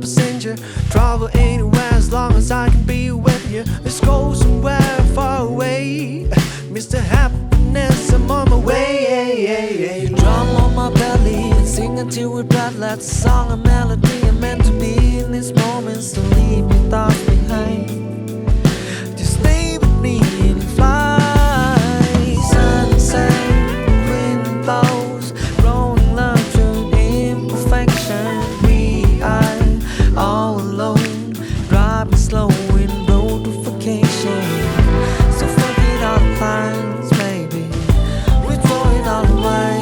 passenger. Travel anywhere as long as I can be with you. Let's go somewhere far away. Mr. Happiness, I'm on my way. You drum on my belly and sing until we breath like a song, a melody. I'm meant to be in these moments, to leave your thoughts behind. Just stay with me and fly. Sunset, wind blows, growing love through imperfection. We are all alone, driving slow in road to vacation. So forget all the plans, baby. We throw it all away.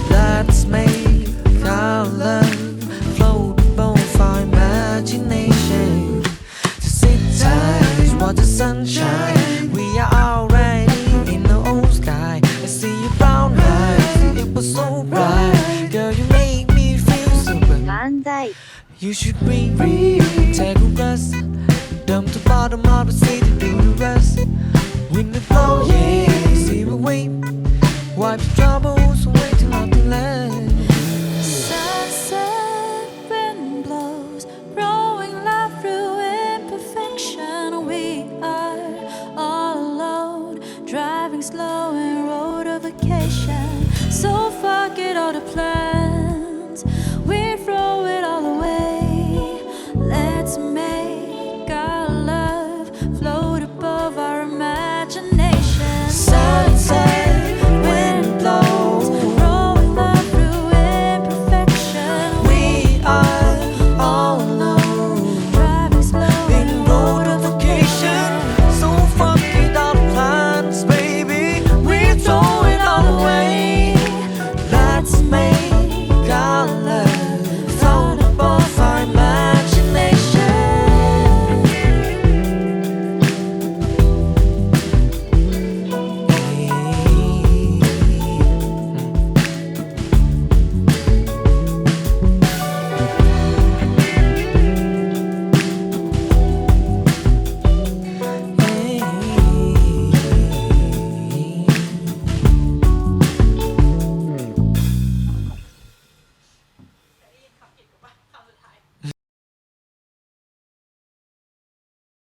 Let's make our love float above our imagination. Just sit tight, watch the sunshine. We are already in the old sky. I see your brown eyes, it was so bright. Girl, you make me feel so good. 万歳 You should breathe, take a rest. Dump the bottom of the sea to do the rest. When the flow, yeah, see we wait. Wipe the trouble